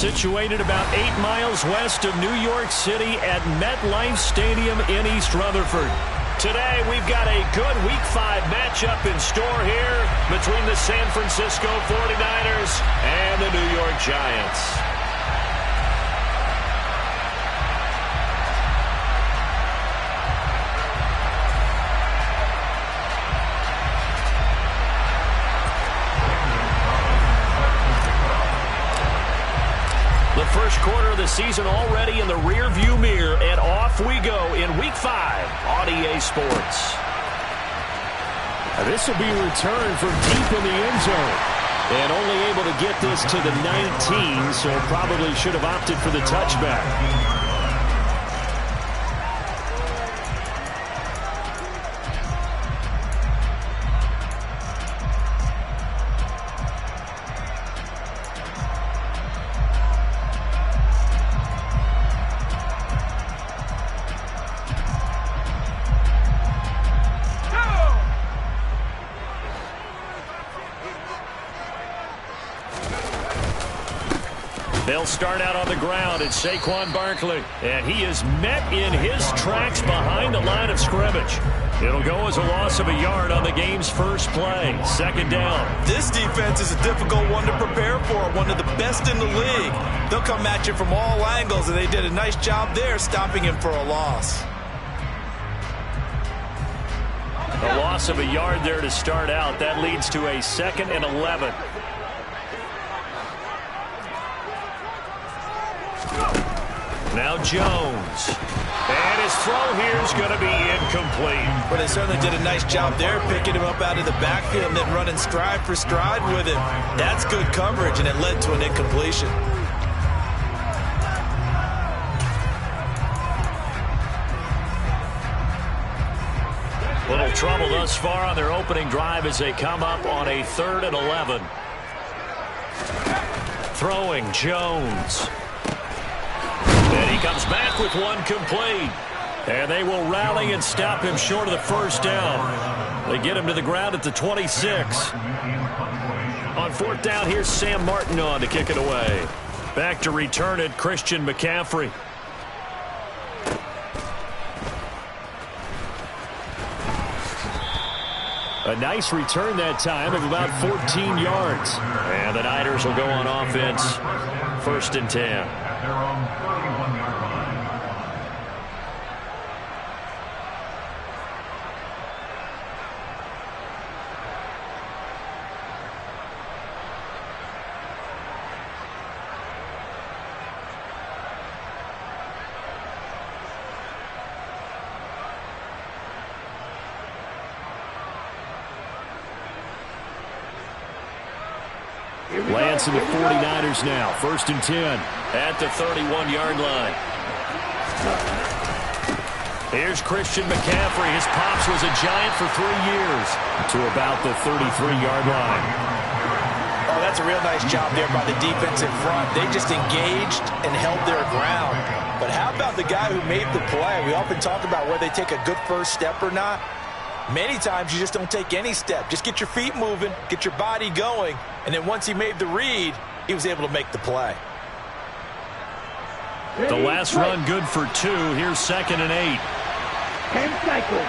situated about 8 miles west of New York City at MetLife Stadium in East Rutherford. Today, we've got a good Week 5 matchup in store here between the San Francisco 49ers and the New York Giants. The first quarter of the season already in the rear-view mirror, and off we go in Week 5 on EA Sports. This will be a return from deep in the end zone. And only able to get this to the 19, so probably should have opted for the touchback. They'll start out on the ground. It's Saquon Barkley. And he is met in his tracks behind the line of scrimmage. It'll go as a loss of a yard on the game's first play. Second down. This defense is a difficult one to prepare for. One of the best in the league. They'll come at you from all angles, and they did a nice job there stopping him for a loss. A loss of a yard there to start out. That leads to a 2nd and 11. Now Jones. And his throw here is going to be incomplete. But they certainly did a nice job there, picking him up out of the backfield and then running stride for stride with him. That's good coverage, and it led to an incompletion. Little trouble thus far on their opening drive as they come up on a 3rd and 11. Throwing Jones. And he comes back with one complete. And they will rally and stop him short of the first down. They get him to the ground at the 26. On 4th down, here's Sam Martin on to kick it away. Back to return it, Christian McCaffrey. A nice return that time of about 14 yards. And the Niners will go on offense. 1st and 10. Lance and the 49ers now. 1st and 10. At the 31-yard line. Here's Christian McCaffrey. His pops was a Giant for 3 years. To about the 33-yard line. Oh, that's a real nice job there by the defense in front. They just engaged and held their ground. But how about the guy who made the play? We often talk about whether they take a good first step or not. Many times you just don't take any step. Just get your feet moving, get your body going, and then once he made the read, he was able to make the play. The last run good for 2. Here's 2nd and 8. 10 cycles.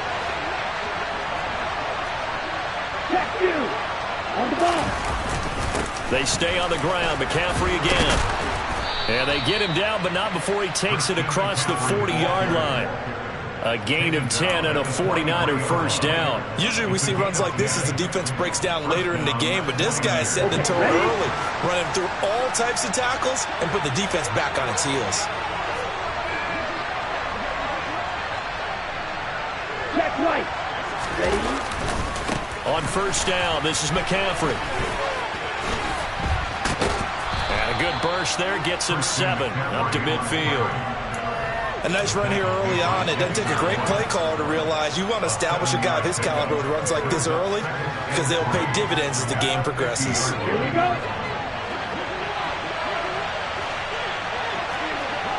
Check you. On the ball. They stay on the ground. McCaffrey again. And they get him down, but not before he takes it across the 40-yard line. A gain of 10 and a 49er first down. Usually we see runs like this as the defense breaks down later in the game, but this guy is setting the tone early, running through all types of tackles and put the defense back on its heels. Check right. Ready? On 1st down, this is McCaffrey. And a good burst there gets him 7 up to midfield. A nice run here early on. It doesn't take a great play caller to realize you want to establish a guy of his caliber with runs like this early because they'll pay dividends as the game progresses. Here we go.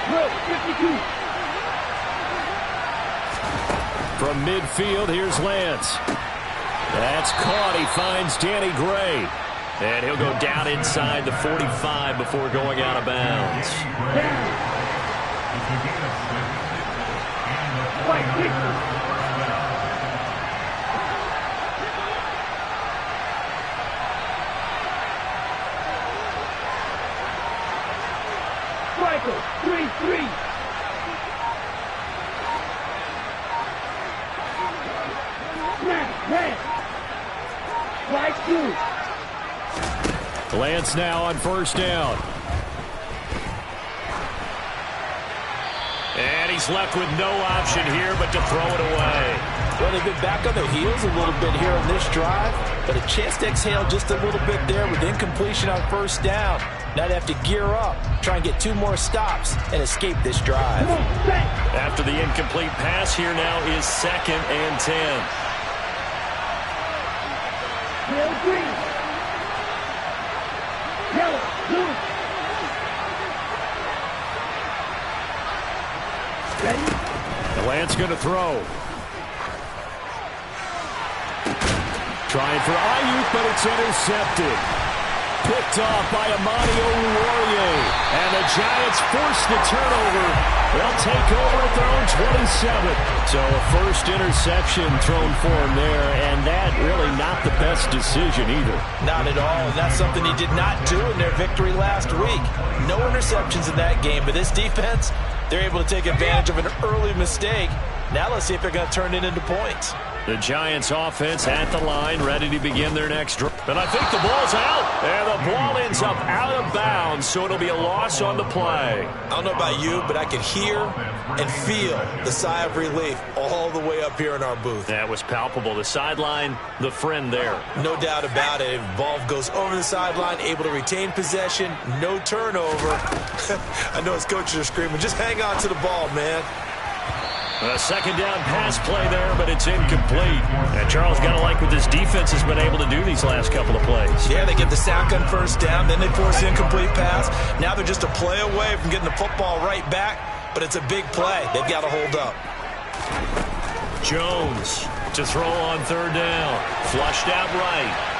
Drill 52. From midfield, here's Lance. That's caught. He finds Danny Gray. And he'll go down inside the 45 before going out of bounds. Michael, 3-3. Strike 2. Lance now on first down. And he's left with no option here but to throw it away. Well, they've been back on their heels a little bit here on this drive, but a chance to exhale just a little bit there with incompletion on first down. Now they have to gear up, try and get 2 more stops, and escape this drive. After the incomplete pass, here now is 2nd and 10. Yellow, green. Yellow, blue. Ready? Lance going to throw. Trying for Ayuk, but it's intercepted. Picked off by Amani Oruwariye. And the Giants force the turnover. They'll take over at their own 27. So a first interception thrown for him there, and that really not the best decision either. Not at all, and that's something he did not do in their victory last week. No interceptions in that game, but this defense, they're able to take advantage of an early mistake. Now let's see if they're going to turn it into points. The Giants offense at the line, ready to begin their next drive. And I think the ball's out. And the ball ends up out of bounds, so it'll be a loss on the play. I don't know about you, but I could hear and feel the sigh of relief all the way up here in our booth. That was palpable. The sideline, the friend there. No doubt about it. Ball goes over the sideline, able to retain possession, no turnover. I know his coaches are screaming, just hang on to the ball, man. A second down pass play there, but it's incomplete. And Charles, got to like what this defense has been able to do these last couple of plays. Yeah, they get the sack on first down, then they force the incomplete pass. Now they're just a play away from getting the football right back, but it's a big play. They've got to hold up. Jones to throw on third down. Flushed out right.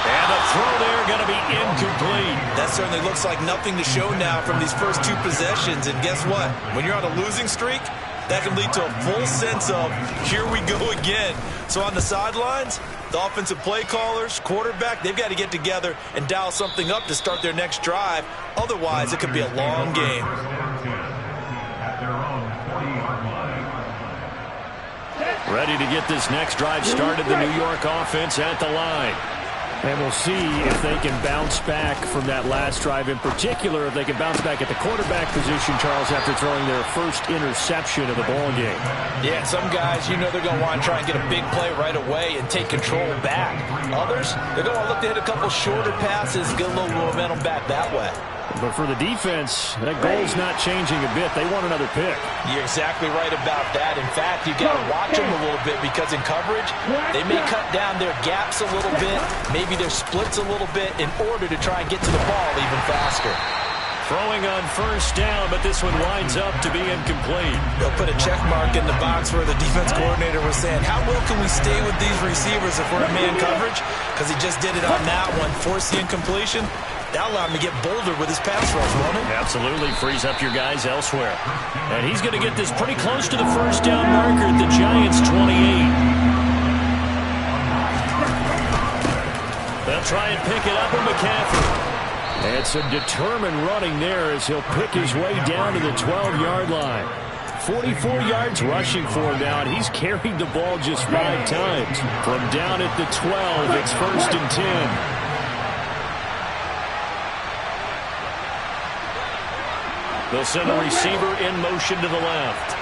And the throw there going to be incomplete. That certainly looks like nothing to show now from these first 2 possessions. And guess what? When you're on a losing streak, that can lead to a full sense of, here we go again. So on the sidelines, the offensive play callers, quarterback, they've got to get together and dial something up to start their next drive. Otherwise, it could be a long game. Ready to get this next drive started, the New York offense at the line. And we'll see if they can bounce back from that last drive. In particular, if they can bounce back at the quarterback position, Charles, after throwing their first interception of the ball game. Yeah, some guys, you know they're going to want to try and get a big play right away and take control back. Others, they're going to look to hit a couple shorter passes, get a little momentum back that way. But for the defense, that goal's not changing a bit. They want another pick. You're exactly right about that. In fact, you've got to watch them a little bit because in coverage, they may cut down their gaps a little bit, maybe their splits a little bit in order to try and get to the ball even faster. Throwing on first down, but this one winds up to be incomplete. They'll put a check mark in the box where the defense coordinator was saying, how well can we stay with these receivers if we're in man coverage? Because he just did it on that one, forced the incompletion. That allowed him to get bolder with his pass rush, won't it? Absolutely frees up your guys elsewhere. And he's going to get this pretty close to the first down marker at the Giants' 28. They'll try and pick it up with McCaffrey. And some determined running there as he'll pick his way down to the 12-yard line. 44 yards rushing for him now, and he's carried the ball just 5 times. From down at the 12, it's 1st and 10. They'll send the receiver in motion to the left.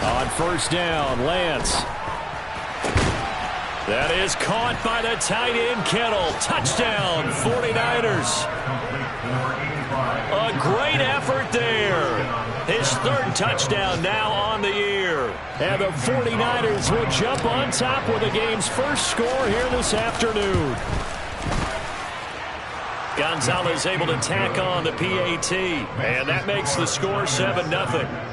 On first down, Lance. That is caught by the tight end, Kittle. Touchdown, 49ers. A great effort there. His 3rd touchdown now on the year. And the 49ers will jump on top with the game's first score here this afternoon. Gonzalez able to tack on the PAT, and that makes the score 7-0.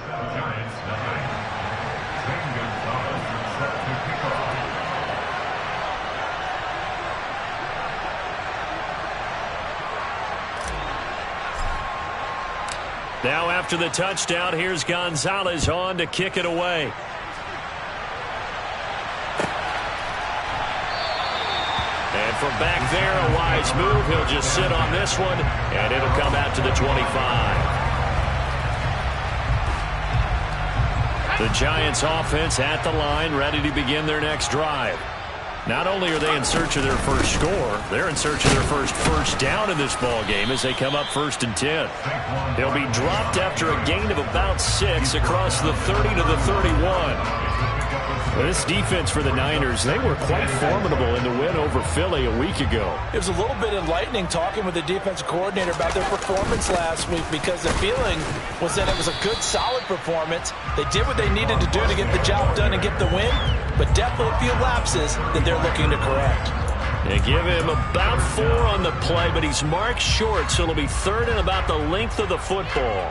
Now after the touchdown, here's Gonzalez on to kick it away. And from back there, a wise move. He'll just sit on this one, and it'll come out to the 25. The Giants offense at the line, ready to begin their next drive. Not only are they in search of their first score, they're in search of their first down in this ball game as they come up 1st and 10. They'll be dropped after a gain of about 6 across the 30 to the 31. This defense for the Niners, they were quite formidable in the win over Philly a week ago. It was a little bit enlightening talking with the defensive coordinator about their performance last week, because the feeling was that it was a good, solid performance. They did what they needed to do to get the job done and get the win, but definitely a few lapses that they're looking to correct. They give him about 4 on the play, but he's marked short, so it'll be 3rd and about the length of the football.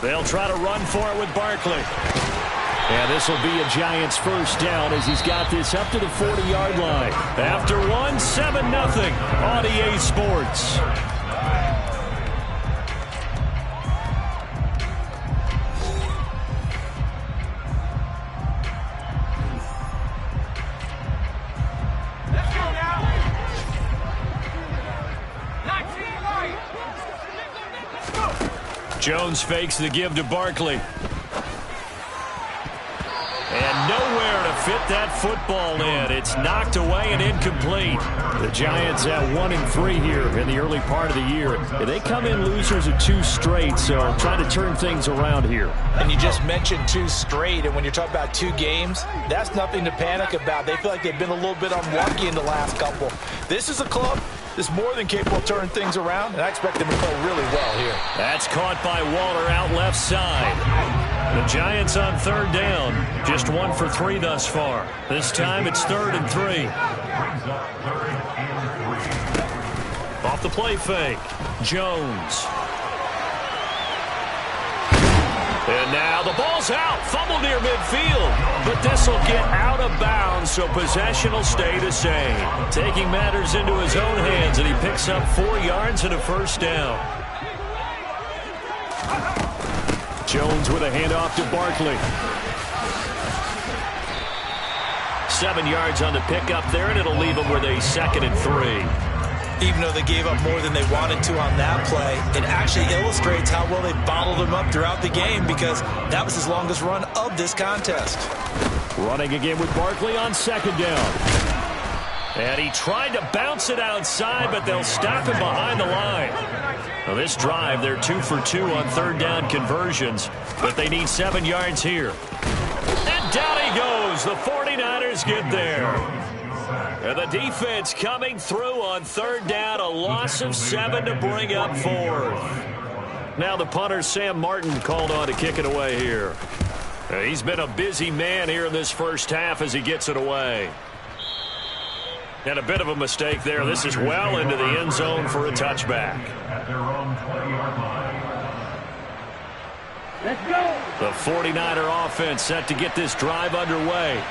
They'll try to run for it with Barkley. And this will be a Giants first down as he's got this up to the 40-yard line. After 7-0 on EA Sports. Jones fakes the give to Barkley. And nowhere to fit that football in. It's knocked away and incomplete. The Giants at 1-3 here in the early part of the year. They come in losers of 2 straight, so trying to turn things around here. And you just mentioned 2 straight, and when you're talking about 2 games, that's nothing to panic about. They feel like they've been a little bit unlucky in the last couple. This is a club that's more than capable of turning things around, and I expect them to play really well here. That's caught by Waller out left side. The Giants on 3rd down, just 1 for 3 thus far. This time it's 3rd and 3. Off the play fake, Jones. And now the ball's out, fumble near midfield. But this will get out of bounds, so possession will stay the same. Taking matters into his own hands, and he picks up 4 yards and a first down. Jones with a handoff to Barkley. 7 yards on the pickup there, and it'll leave him with a 2nd and 3. Even though they gave up more than they wanted to on that play, it actually illustrates how well they bottled him up throughout the game, because that was his longest run of this contest. Running again with Barkley on 2nd down. And he tried to bounce it outside, but they'll stop him behind the line. Now this drive, they're 2 for 2 on 3rd down conversions, but they need 7 yards here. And down he goes. The 49ers get there. And the defense coming through on 3rd down, a loss of 7 to bring up 4th. Now the punter, Sam Martin, called on to kick it away here. He's been a busy man here in this first half as he gets it away. And a bit of a mistake there. This is well into the end zone for a touchback. Let's go. The 49er offense set to get this drive underway.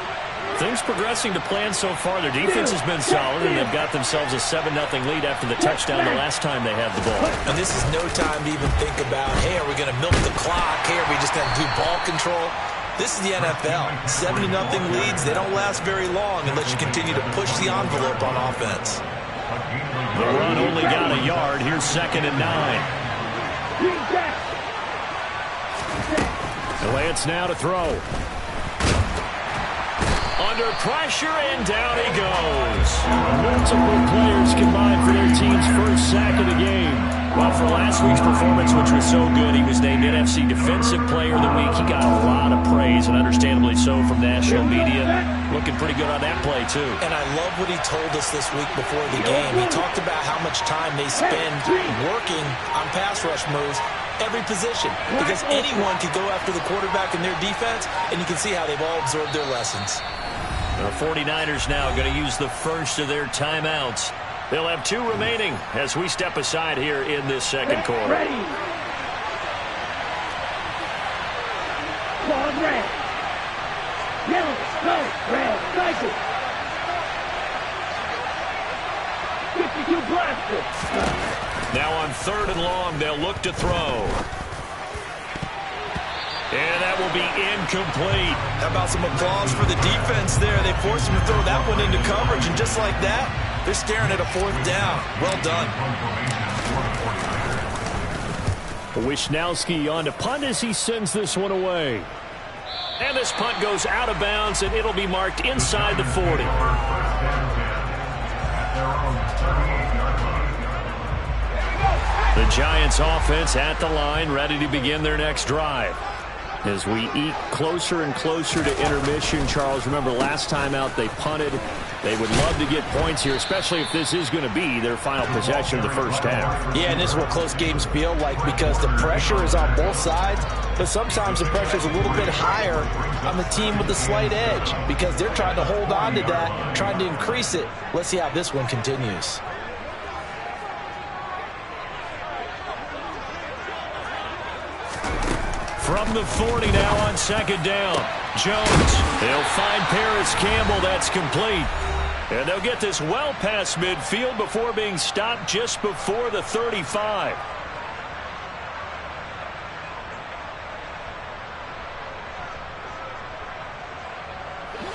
Things progressing to plan so far. Their defense has been solid, and they've got themselves a 7-0 lead after the touchdown the last time they had the ball. And this is no time to even think about, hey, are we going to milk the clock? Hey, are we just going to do ball control? This is the NFL. 70-0 leads, they don't last very long unless you continue to push the envelope on offense. The run only got a yard. Here's 2nd and 9. Lance now to throw. Under pressure, and down he goes. Multiple players combined for their team's first sack of the game. Well, for last week's performance, which was so good, he was named NFC Defensive Player of the Week. He got a lot of praise, and understandably so, from national media. Looking pretty good on that play, too. And I love what he told us this week before the game. He talked about how much time they spend working on pass rush moves, every position, because anyone could go after the quarterback in their defense, and you can see how they've all absorbed their lessons. The 49ers now going to use the first of their timeouts. They'll have 2 remaining as we step aside here in this second quarter. Ready. Quad red. Yellow, go, red, cycle. 52 blaster. Now on 3rd and long, they'll look to throw. And that will be incomplete. How about some applause for the defense there? They forced him to throw that one into coverage, and just like that, they're staring at a 4th down. Well done. Wishnowski on to punt as he sends this one away. And this punt goes out of bounds, and it'll be marked inside the 40. The Giants offense at the line, ready to begin their next drive. As we eke closer and closer to intermission, Charles, remember last time out they punted. They would love to get points here, especially if this is going to be their final possession of the first half. Yeah, and this is what close games feel like, because the pressure is on both sides, but sometimes the pressure is a little bit higher on the team with the slight edge, because they're trying to hold on to that, trying to increase it. Let's see how this one continues. From the 40 now on 2nd down. Jones, they'll find Paris Campbell. That's complete. And they'll get this well past midfield before being stopped just before the 35.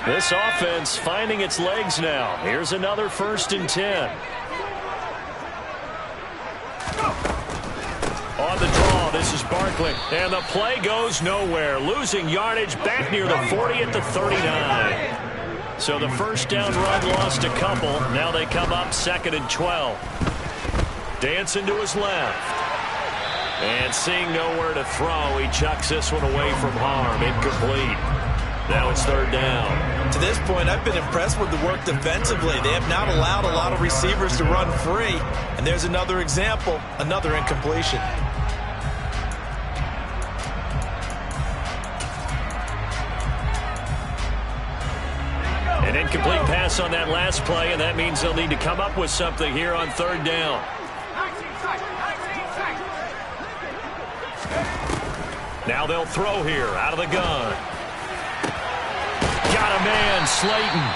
This offense finding its legs now. Here's another 1st and 10. On the draw, this is Barkley. And the play goes nowhere. Losing yardage back near the 40 at the 39. So the first down run lost a couple. Now they come up 2nd and 12. Dancing to his left. And seeing nowhere to throw, he chucks this one away from harm. Incomplete. Now it's 3rd down. To this point, I've been impressed with the work defensively. They have not allowed a lot of receivers to run free. And there's another example, another incompletion. An incomplete pass on that last play, and that means they'll need to come up with something here on 3rd down. Now they'll throw here out of the gun. Got a man, Slayton.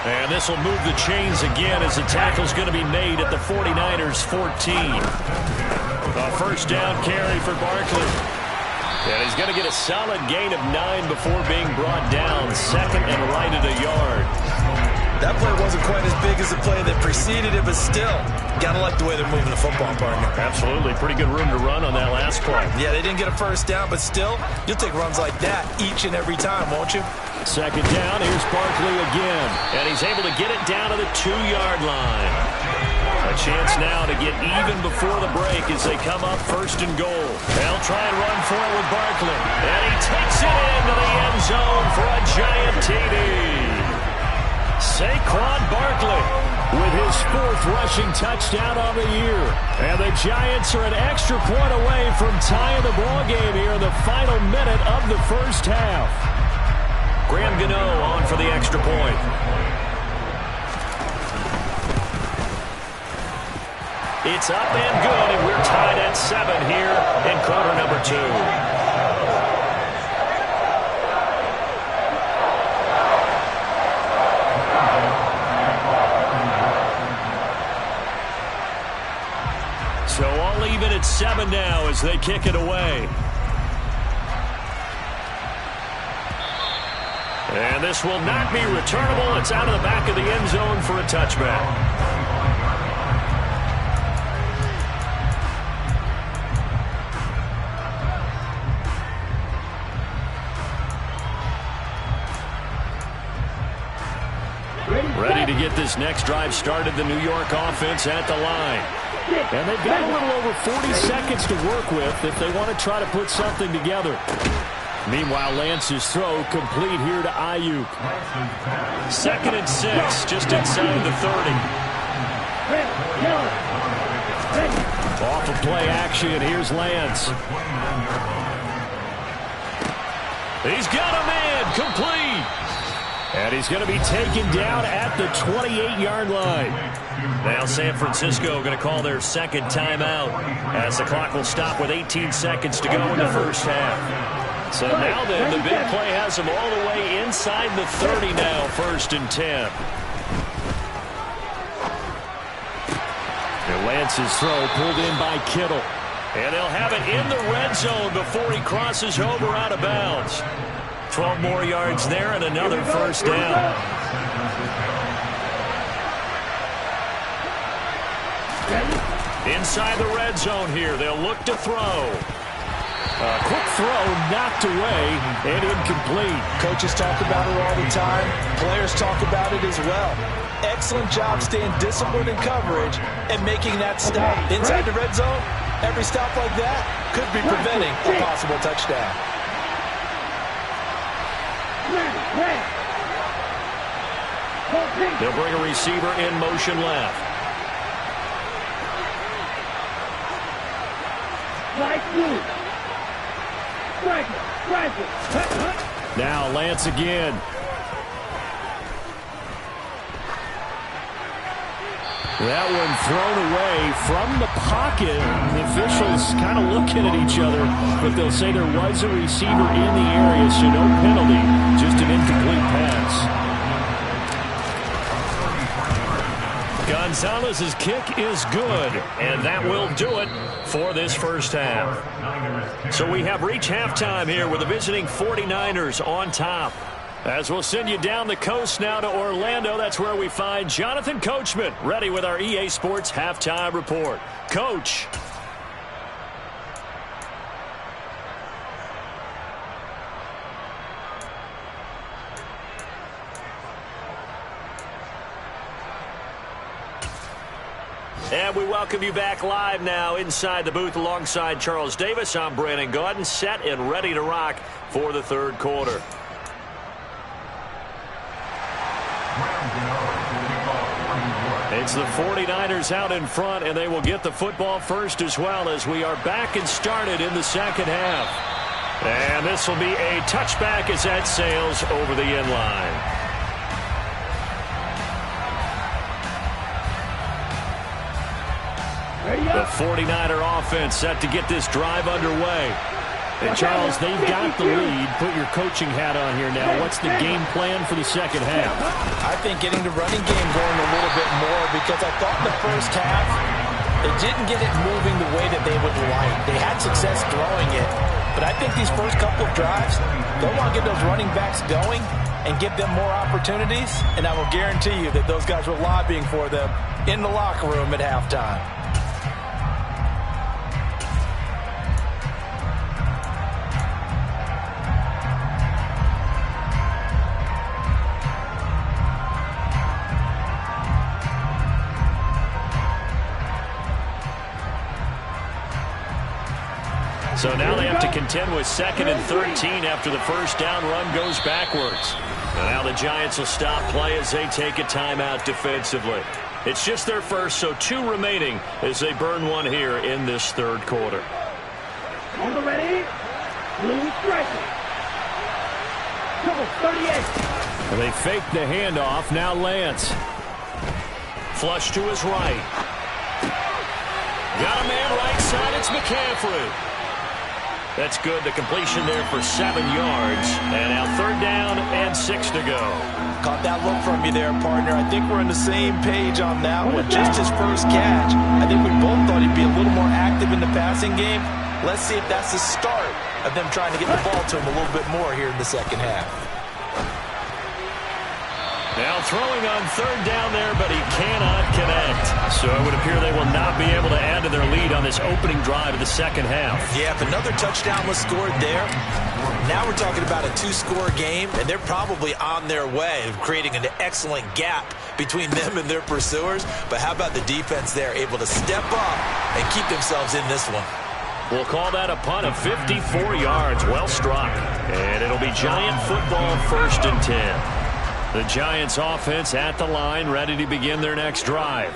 And this will move the chains again as the tackle's going to be made at the 49ers 14. A 1st down carry for Barkley. And he's going to get a solid gain of 9 before being brought down. 2nd and right at a yard. That play wasn't quite as big as the play that preceded it, but still, gotta like the way they're moving the football, partner. Absolutely. Pretty good room to run on that last play. Yeah, they didn't get a 1st down, but still, you'll take runs like that each and every time, won't you? 2nd down, here's Barkley again. And he's able to get it down to the 2-yard line. A chance now to get even before the break as they come up 1st and goal. They'll try and run for it with Barkley. And he takes it into the end zone for a giant TD. Saquon Barkley with his 4th rushing touchdown on the year. And the Giants are an extra point away from tying the ball game here in the final minute of the first half. Graham Gano on for the extra point. It's up and good, and we're tied at 7 here in quarter number 2. So all even at 7 now as they kick it away. And this will not be returnable. It's out of the back of the end zone for a touchback. Ready ready to get this next drive started. The New York offense at the line. And they've got a little over 40 seconds to work with if they want to try to put something together. Meanwhile, Lance's throw complete here to Ayuk. 2nd and 6, just inside the 30. Off of play action, here's Lance. He's got a man, complete. And he's going to be taken down at the 28-yard line. Now San Francisco going to call their second timeout as the clock will stop with 18 seconds to go in the first half. So now then, the big play has them all the way inside the 30 now, 1st and 10. And Lance's throw pulled in by Kittle. And they'll have it in the red zone before he crosses over out of bounds. 12 more yards there and another first down. Inside the red zone here, they'll look to throw. A quick throw knocked away and incomplete. Coaches talk about it all the time. Players talk about it as well. Excellent job staying disciplined in coverage and making that stop. Inside the red zone, every stop like that could be preventing a possible touchdown. They'll bring a receiver in motion left. Now Lance again. That one thrown away from the pocket. The officials kind of looking at each other, but they'll say there was a receiver in the area, so no penalty, just an incomplete pass. Gonzalez's kick is good, and that will do it for this first half. So we have reached halftime here with the visiting 49ers on top. As we'll send you down the coast now to Orlando, that's where we find Jonathan Coachman ready with our EA Sports Halftime Report. Coach. And we welcome you back live now inside the booth alongside Charles Davis. I'm Brandon Gaudin, set and ready to rock for the third quarter. It's the 49ers out in front, and they will get the football first as well as we are back and started in the second half. And this will be a touchback as that sails over the end line. The 49er offense set to get this drive underway. And Charles, they've got the lead. Put your coaching hat on here now. What's the game plan for the second half? I think getting the running game going a little bit more, because I thought in the first half they didn't get it moving the way that they would like. They had success throwing it, but I think these first couple of drives, they'll want to get those running backs going and give them more opportunities, and I will guarantee you that those guys were lobbying for them in the locker room at halftime. So now they have to contend with 2nd and 13 after the first down run goes backwards. And now the Giants will stop play as they take a timeout defensively. It's just their first, so 2 remaining as they burn one here in this third quarter. On the ready, blue striker. Number 38. Well, they fake the handoff. Now Lance. Flush to his right. Got a man right side. It's McCaffrey. That's good. The completion there for 7 yards. And now 3rd down and 6 to go. Caught that look from you there, partner. I think we're on the same page on that one. Just his first catch. I think we both thought he'd be a little more active in the passing game. Let's see if that's the start of them trying to get the ball to him a little bit more here in the second half. Now throwing on third down there, but he cannot connect. So it would appear they will not be able to add to their lead on this opening drive of the second half. Yeah, if another touchdown was scored there, now we're talking about a two-score game, and they're probably on their way of creating an excellent gap between them and their pursuers. But how about the defense there, able to step up and keep themselves in this one? We'll call that a punt of 54 yards. Well struck. And it'll be Giant football, 1st and 10. The Giants offense at the line, ready to begin their next drive.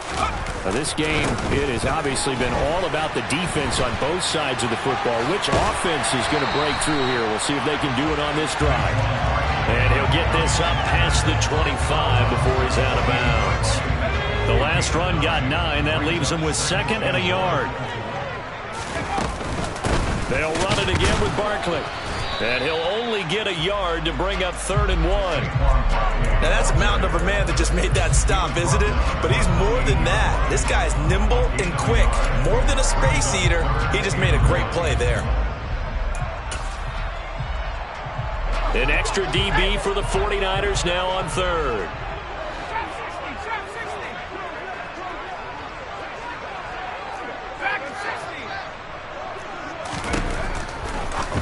Now this game, it has obviously been all about the defense on both sides of the football. Which offense is going to break through here? We'll see if they can do it on this drive. And he'll get this up past the 25 before he's out of bounds. The last run got 9. That leaves him with 2nd and a yard. They'll run it again with Barkley. And he'll only get a yard to bring up 3rd and 1. Now, that's a mountain of a man that just made that stop, isn't it? But he's more than that. This guy's nimble and quick. More than a space eater. He just made a great play there. An extra DB for the 49ers now on 3rd.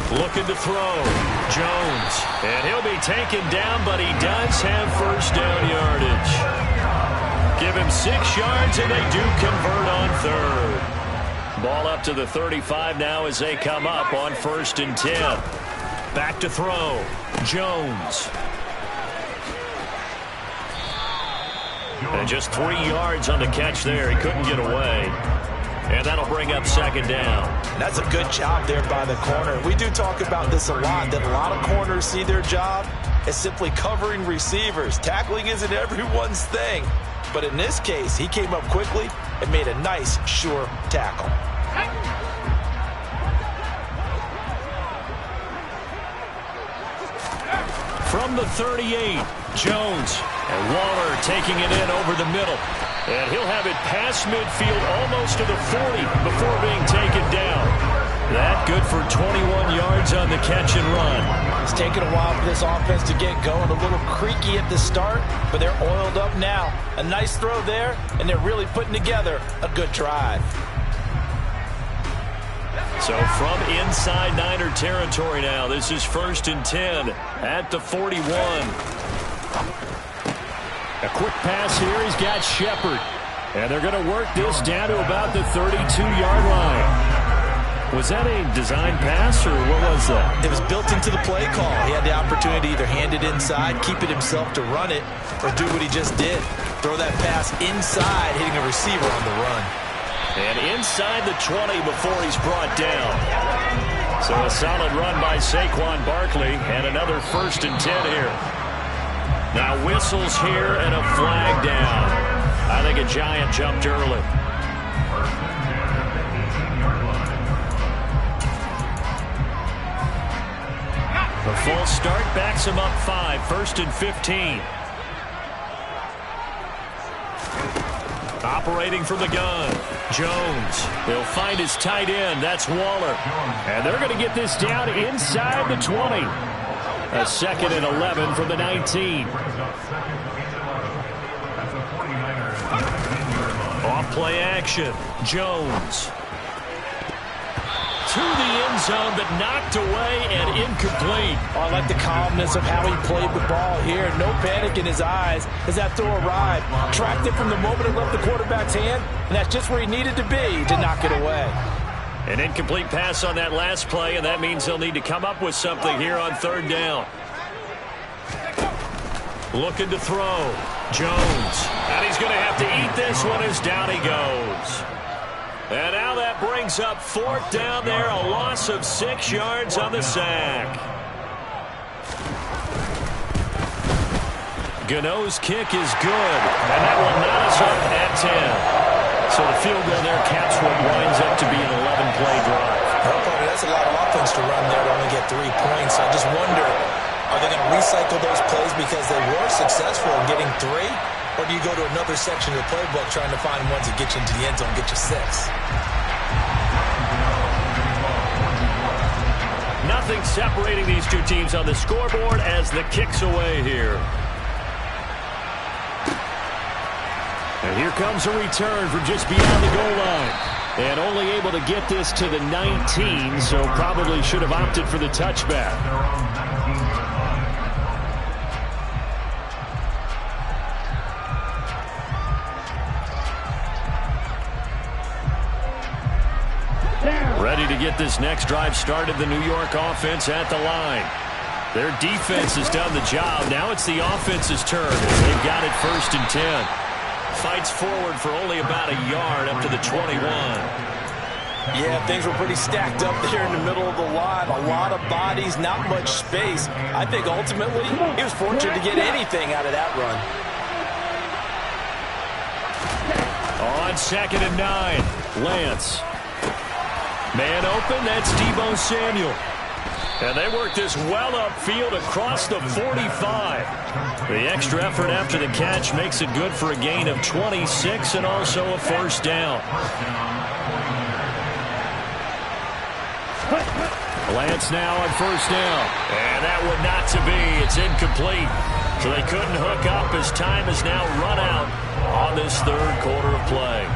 Looking to throw. Jones. And he'll be taken down, but he does have 1st down yardage. Give him 6 yards, and they do convert on 3rd. Ball up to the 35 now as they come up on 1st and 10. Back to throw. Jones. And just 3 yards on the catch there. He couldn't get away. And that'll bring up 2nd down. That's a good job there by the corner. We do talk about this a lot, that a lot of corners see their job as simply covering receivers. Tackling isn't everyone's thing. But in this case, he came up quickly and made a nice, sure tackle. From the 38, Jones. And Waller taking it in over the middle. And he'll have it past midfield almost to the 40 before being taken down. That good for 21 yards on the catch and run. It's taken a while for this offense to get going. A little creaky at the start, but they're oiled up now. A nice throw there, and they're really putting together a good drive. So from inside Niner territory now, this is 1st and 10 at the 41. A quick pass here. He's got Shepard. And they're going to work this down to about the 32-yard line. Was that a design pass, or what was that? It was built into the play call. He had the opportunity to either hand it inside, keep it himself to run it, or do what he just did. Throw that pass inside, hitting a receiver on the run. And inside the 20 before he's brought down. So a solid run by Saquon Barkley, and another 1st and 10 here. Now whistles here and a flag down. I think a Giant jumped early. The false start backs him up 5, 1st and 15. Operating from the gun. Jones. He'll find his tight end. That's Waller. And they're going to get this down inside the 20. A 2nd and 11 from the 19. Off play action. Jones. To the end zone, but knocked away and incomplete. Oh, I like the calmness of how he played the ball here. No panic in his eyes as that throw arrived. Tracked it from the moment it left the quarterback's hand, and that's just where he needed to be to knock it away. An incomplete pass on that last play, and that means they'll need to come up with something here on 3rd down. Looking to throw. Jones. And he's going to have to eat this one as down he goes. And now that brings up 4th down there, a loss of 6 yards on the sack. Gano's kick is good, and that will knot us up at 10. So the field goal there caps what winds up to be an 11-play drive. That's a lot of offense to run there to only get 3 points. I just wonder, are they going to recycle those plays because they were successful in getting 3? Or do you go to another section of the playbook trying to find ones that get you into the end zone, get you 6? Nothing separating these two teams on the scoreboard as the kick's away here. Here comes a return from just beyond the goal line. And only able to get this to the 19, so probably should have opted for the touchback. Ready to get this next drive started, the New York offense at the line. Their defense has done the job. Now it's the offense's turn. They've got it 1st and 10. Fights forward for only about a yard up to the 21. Yeah, things were pretty stacked up there in the middle of the line. A lot of bodies, not much space. I think ultimately he was fortunate to get anything out of that run. On 2nd and 9, Lance. Man open, that's Deebo Samuel. And they work this well upfield across the 45. The extra effort after the catch makes it good for a gain of 26 and also a 1st down. Lance now on 1st down. And that would not to be. It's incomplete. So they couldn't hook up as time is now run out on this 3rd quarter of play.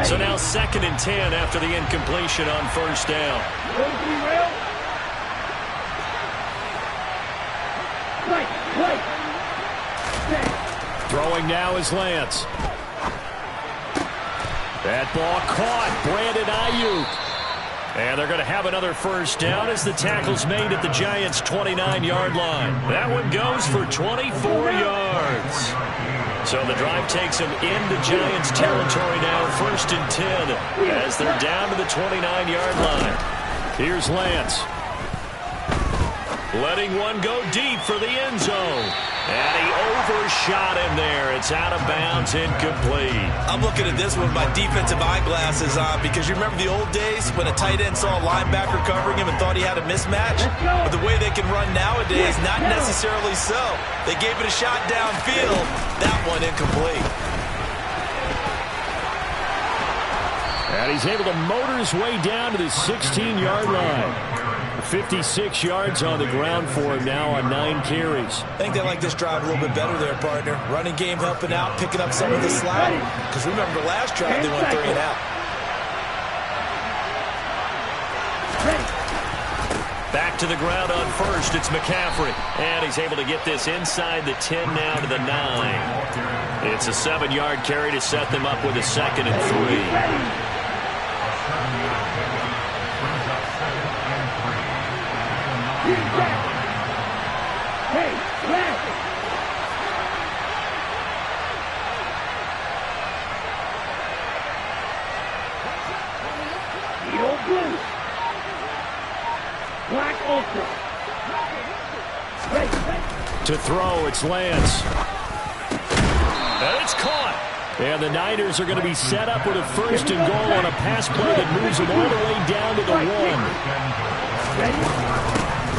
So now 2nd and 10 after the incompletion on 1st down. Throwing now is Lance. That ball caught. Brandon Ayuk. And they're going to have another 1st down as the tackle's made at the Giants' 29-yard line. That one goes for 24 yards. So the drive takes them into Giants territory now, 1st and 10, as they're down to the 29-yard line. Here's Lance. Letting one go deep for the end zone. And he overshot him there. It's out of bounds, incomplete. I'm looking at this with my defensive eyeglasses on because you remember the old days when a tight end saw a linebacker covering him and thought he had a mismatch? But the way they can run nowadays, not necessarily so. They gave it a shot downfield. That one incomplete. And he's able to motor his way down to the 16-yard line. 56 yards on the ground for him now on 9 carries. I think they like this drive a little bit better there, partner. Running game helping out, picking up some of the slack. Because remember, last drive they went 3 and out. Back to the ground on 1st, it's McCaffrey. And he's able to get this inside the 10 now to the 9. It's a 7-yard carry to set them up with a 2nd and 3. To throw, it's Lance. And it's caught. And the Niners are going to be set up with a 1st and goal on a pass play that moves them all the way down to the 1.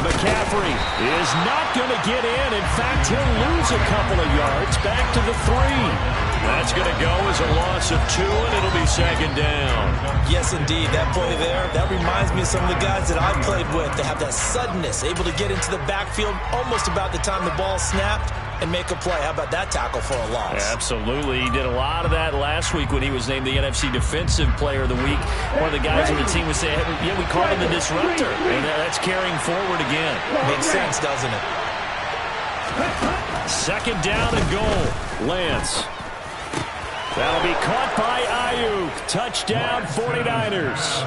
McCaffrey is not going to get in. In fact, he'll lose a couple of yards back to the 3. That's going to go as a loss of 2, and it'll be 2nd down. Yes, indeed. That play there, that reminds me of some of the guys that I've played with. They have that suddenness, able to get into the backfield almost about the time the ball snapped and make a play. How about that tackle for a loss? Absolutely. He did a lot of that last week when he was named the NFC Defensive Player of the Week. One of the guys on the team was saying, yeah, we called him the disruptor. And that's carrying forward again. Makes sense, doesn't it? 2nd down and goal. Lance. That'll be caught by Ayuk. Touchdown, 49ers.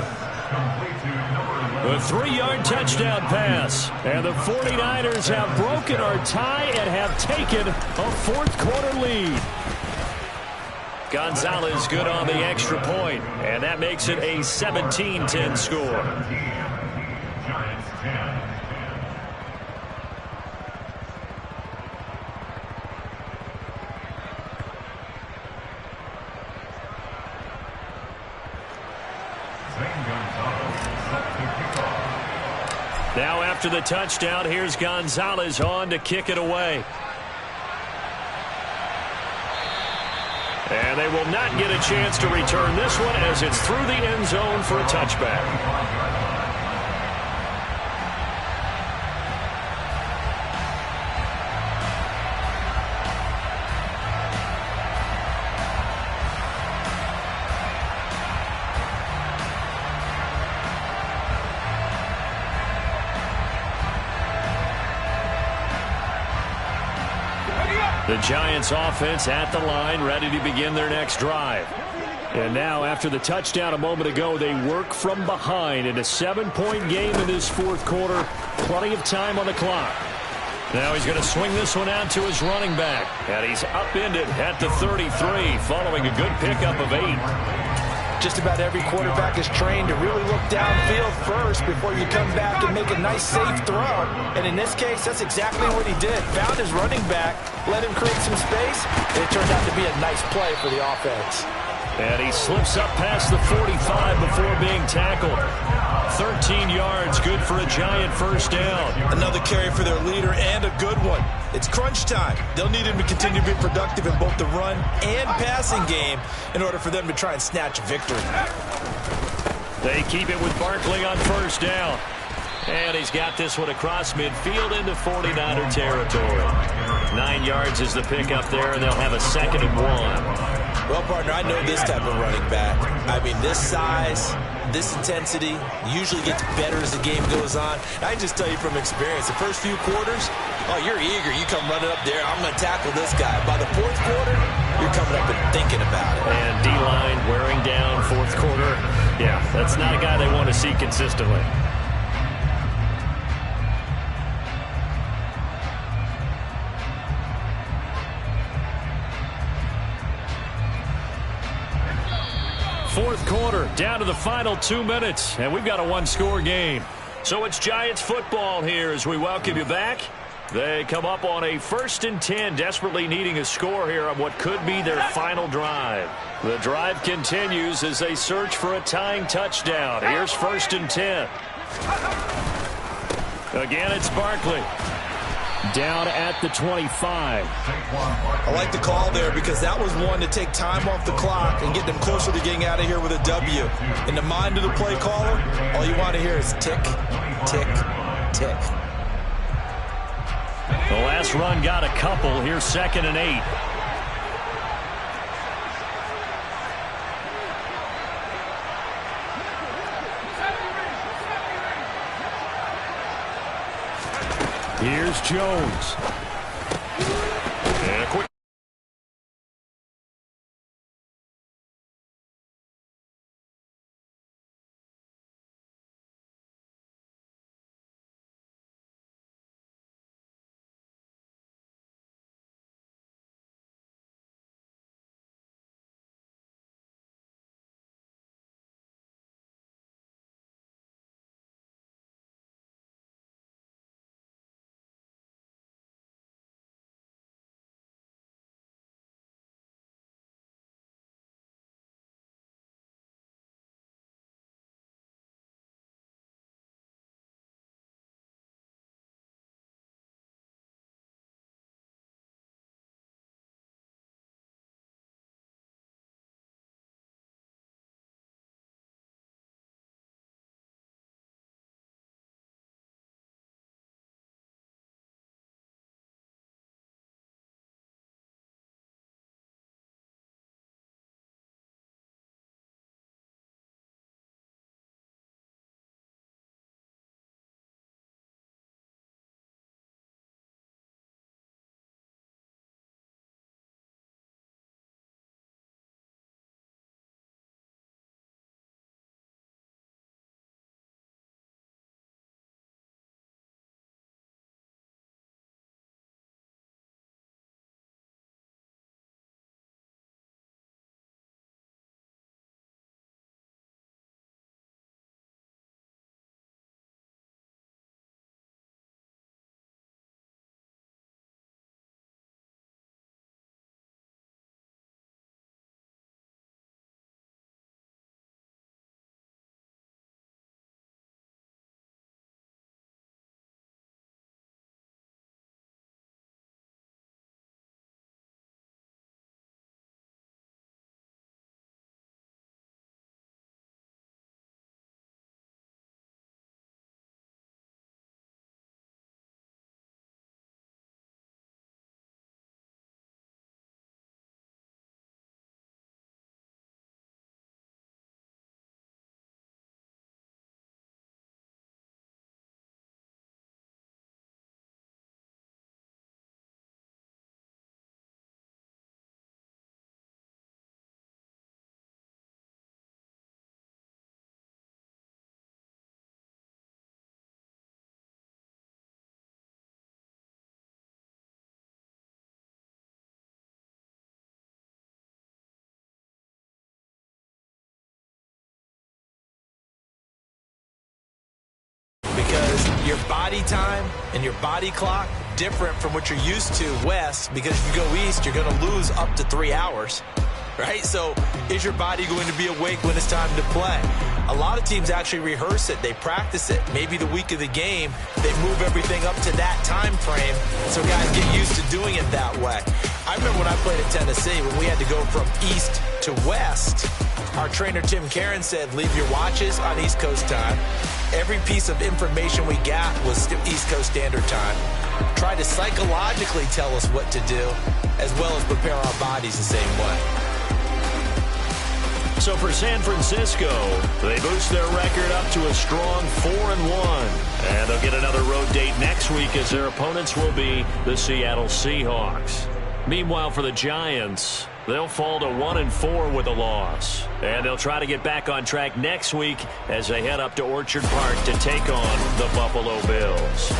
A 3-yard touchdown pass. And the 49ers have broken our tie and have taken a 4th quarter lead. Gonzalez good on the extra point, and that makes it a 17-10 score. Now after the touchdown, here's Gonzalez on to kick it away. And they will not get a chance to return this one as it's through the end zone for a touchback. The Giants offense at the line, ready to begin their next drive. And now, after the touchdown a moment ago, they work from behind in a 7-point game in this fourth quarter. Plenty of time on the clock. Now he's going to swing this one out to his running back. And he's upended at the 33 following a good pickup of 8. Just about every quarterback is trained to really look downfield first before you come back and make a nice, safe throw. And in this case, that's exactly what he did. Found his running back, let him create some space, and it turned out to be a nice play for the offense. And he slips up past the 45 before being tackled. 13 yards, good for a Giant first down. Another carry for their leader and a good one. It's crunch time. They'll need him to continue to be productive in both the run and passing game in order for them to try and snatch a victory. They keep it with Barkley on first down. And he's got this one across midfield into 49er territory. 9 yards is the pickup there, and they'll have a 2nd and 1. Well, partner, I know this type of running back. I mean, this size, this intensity usually gets better as the game goes on. I can just tell you from experience, the first few quarters, oh, you're eager. You come running up there, I'm going to tackle this guy. By the fourth quarter, you're coming up and thinking about it. And D-line wearing down fourth quarter. Yeah, that's not a guy they want to see consistently. Fourth quarter, down to the final 2 minutes, and we've got a one-score game. So it's Giants football here as we welcome you back. They come up on a 1st and 10, desperately needing a score here on what could be their final drive. The drive continues as they search for a tying touchdown. Here's 1st and 10. Again, it's Barkley. Down at the 25. I like the call there because that was one to take time off the clock and get them closer to getting out of here with a W. In the mind of the play caller, all you want to hear is tick, tick, tick. The last run got a couple. Here's 2nd and 8. Here's Jones. And a quick your body time and your body clock different from what you're used to west, because if you go east, you're going to lose up to 3 hours, right? So is your body going to be awake when it's time to play? A lot of teams actually rehearse it. They practice it. Maybe the week of the game, they move everything up to that time frame so guys get used to doing it that way. I remember when I played at Tennessee, when we had to go from east to west, our trainer Tim Karen said, leave your watches on East Coast time. Every piece of information we got was East Coast Standard Time. Tried to psychologically tell us what to do, as well as prepare our bodies the same way. So for San Francisco, they boost their record up to a strong 4-1. And they'll get another road date next week as their opponents will be the Seattle Seahawks. Meanwhile, for the Giants, they'll fall to 1-4 with a loss. And they'll try to get back on track next week as they head up to Orchard Park to take on the Buffalo Bills.